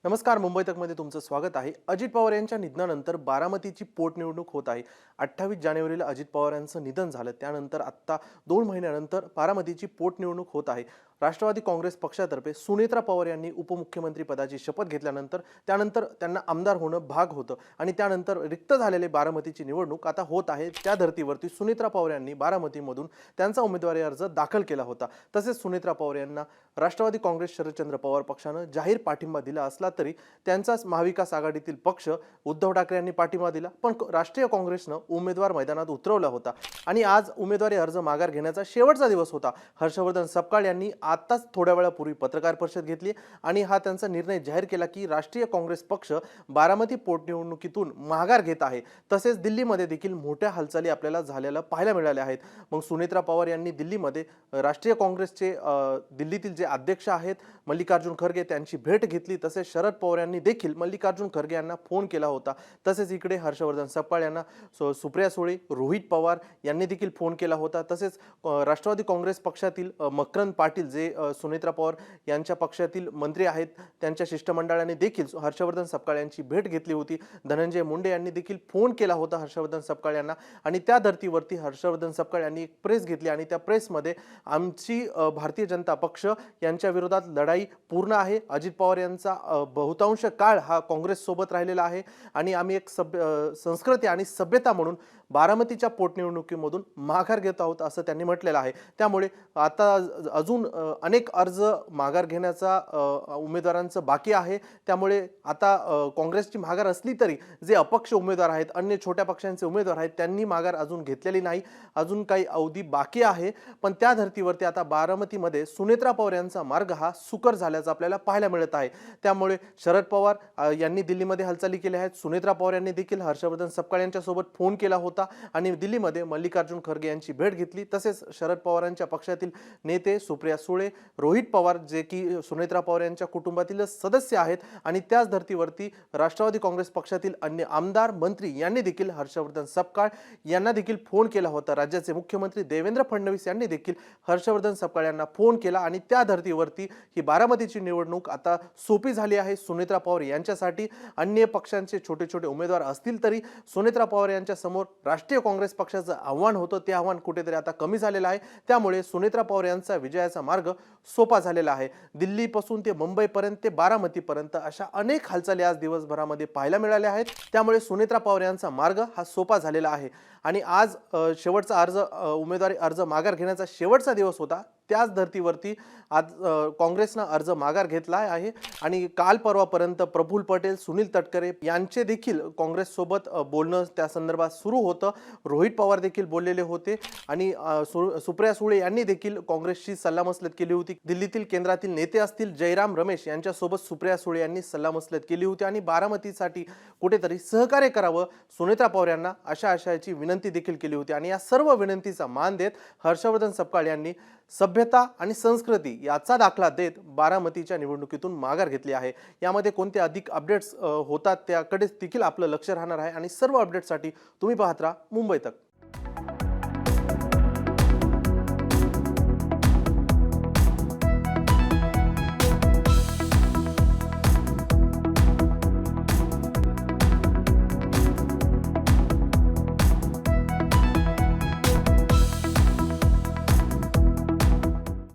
नमस्कार. मुंबई तकमध्ये तुमचं स्वागत आहे. अजित पवार यांच्या निधनानंतर बारामतीची पोटनिवडणूक होत आहे. 28 जानेवारीला अजित पवार यांचं निधन झालं. त्यानंतर आत्ता 2 महिन्यानंतर बारामतीची पोटनिवडणूक होत आहे. राष्ट्रवादी काँग्रेस पक्षातर्फे सुनेत्रा पवार यांनी उपमुख्यमंत्री पदाची शपथ घेतल्यानंतर त्यानंतर त्यांना आमदार होणं भाग होतं आणि त्यानंतर रिक्त झालेले बारामतीची निवडणूक आता होत आहे. त्या धर्तीवरती सुनेत्रा पवार यांनी बारामतीमधून त्यांचा उमेदवारी अर्ज दाखल केला होता. तसेच सुनेत्रा पवार यांना राष्ट्रवादी काँग्रेस शरदचंद्र पवार पक्षानं जाहीर पाठिंबा दिला असला तरी त्यांचाच महाविकास आघाडीतील पक्ष उद्धव ठाकरे यांनी पाठिंबा दिला, पण राष्ट्रीय काँग्रेसनं उमेदवार मैदानात उतरवला होता आणि आज उमेदवारी अर्ज माघार घेण्याचा शेवटचा दिवस होता. हर्षवर्धन सपकाळ यांनी आताच थोड्या वेळापूर्वी पत्रकार परिषद घेतली आणि हा त्यांचा निर्णय जाहीर केला की राष्ट्रीय काँग्रेस पक्ष बारामती पोटनिवडणुकीतून माघार घेत आहे. तसेच दिल्लीमध्ये देखील मोठ्या हालचाली आपल्याला झालेल्या पाहायला मिळाल्या आहेत. मग सुनेत्रा पवार यांनी दिल्लीमध्ये राष्ट्रीय काँग्रेसचे दिल्लीतील जे अध्यक्ष आहेत मल्लिकार्जुन खरगे त्यांची भेट घेतली. तसेच शरद पवार यांनी देखील मल्लिकार्जुन खरगे यांना फोन केला होता. तसेच इकडे हर्षवर्धन सपकाळ यांना सुप्रिया सुळे, रोहित पवार यांनी देखील फोन केला होता. तसेच राष्ट्रवादी काँग्रेस पक्षातील मकरंद पाटील जे सुनेत्रा पवार यांच्या पक्षातील मंत्री आहेत त्यांच्या शिष्टमंडळाने देखील हर्षवर्धन सपकाळ यांची भेट घेतली होती. धनंजय मुंडे यांनी देखील फोन केला होता हर्षवर्धन सपकाळ यांना आणि त्या धर्तीवरती हर्षवर्धन सपकाळ यांनी एक प्रेस घेतली आणि त्या प्रेसमध्ये आमची भारतीय जनता पक्ष यांच्या विरोधात लढाई पूर्ण आहे. अजित पवार यांचा बहुतांश काळ हा काँग्रेस सोबत राहिलेला आहे आणि आम्ही एक संस्कृती आणि सभ्यता म्हणून बारामतीच्या पोटनिवडणुकीमधून माघार घेत आहोत असं त्यांनी म्हटलेलं आहे. त्यामुळे आता अजून अनेक अर्ज माघार घेण्याचा उमेदवारांचं बाकी आहे. त्यामुळे आता काँग्रेसची माघार असली तरी जे अपक्ष उमेदवार आहेत, अन्य छोट्या पक्षांचे उमेदवार आहेत, त्यांनी माघार अजून घेतलेली नाही. अजून काही अवधी बाकी आहे. पण त्या धर्तीवरती आता बारामतीमध्ये सुनेत्रा पवार यांचा मार्ग हा सुकर झाल्याचं आपल्याला पाहायला मिळत आहे. त्यामुळे शरद पवार यांनी दिल्लीमध्ये हालचाली केल्या आहेत. सुनेत्रा पवार यांनी देखील हर्षवर्धन सपकाळ यांच्यासोबत फोन केला होता आणि दिल्लीमध्ये मल्लिकार्जुन खरगे यांची भेट घेतली. तसेच शरद पवारांच्या पक्षातील नेते सुप्रिया सुळे, रोहित पवार जे की सुनेत्रा पवार यांच्या कुटुंबातील सदस्य आहेत आणि त्याच धर्तीवरती राष्ट्रवादी काँग्रेस पक्षातील अन्य आमदार, मंत्री यांनी देखील हर्षवर्धन सपकाळ यांना देखील फोन केला होता. राज्याचे मुख्यमंत्री देवेंद्र फडणवीस यांनी देखील हर्षवर्धन सपकाळ यांना फोन केला आणि त्या धर्तीवरती ही बारामतीची निवडणूक आता सोपी झाली आहे सुनेत्रा पवार यांच्यासाठी. अन्य पक्षांचे छोटे छोटे उमेदवार असतील तरी सुनेत्रा पवार यांच्या समोर राष्ट्रीय काँग्रेस पक्षाचं आव्हान होतं, ते आव्हान कुठेतरी आता कमी झालेलं आहे. त्यामुळे सुनेत्रा पवार यांचा विजयाचा मार्ग सोपा झालेला आहे. दिल्लीपासून ते मुंबईपर्यंत ते बारामतीपर्यंत अशा अनेक हालचाली आज दिवसभरामध्ये पाहायला मिळाल्या आहेत. त्यामुळे सुनेत्रा पवार यांचा मार्ग हा सोपा झालेला आहे आणि आज शेवटचा अर्ज उमेदवारी अर्ज माघार घेण्याचा शेवटचा दिवस होता. त्याच धर्तीवरती आज काँग्रेसनं अर्ज माघार घेतला आहे आणि काल परवापर्यंत प्रफुल्ल पटेल, सुनील तटकरे यांचे देखील काँग्रेससोबत बोलणं त्या संदर्भात सुरू होतं. रोहित पवार देखील बोललेले होते आणि सुप्रिया सुळे यांनी देखील काँग्रेसची सल्लामसलत केली होती. दिल्लीतील केंद्रातील नेते असतील जयराम रमेश यांच्यासोबत सुप्रिया सुळे यांनी सल्लामसलत केली होती आणि बारामतीसाठी कुठेतरी सहकार्य करावं सुनेत्रा पवार यांना अशा आशयाची विनंती देखील केली होती आणि या सर्व विनंतीचा मान देत हर्षवर्धन सपकाळ यांनी सभ्यता आणि संस्कृती याचा दाखला देत बारामतीच्या निवडणुकीतून माघार घेतली आहे. यामध्ये कोणते अधिक अपडेट्स होतात त्याकडे देखील आपलं लक्ष राहणार आहे आणि सर्व अपडेट्ससाठी तुम्ही पाहत राहा मुंबई तक.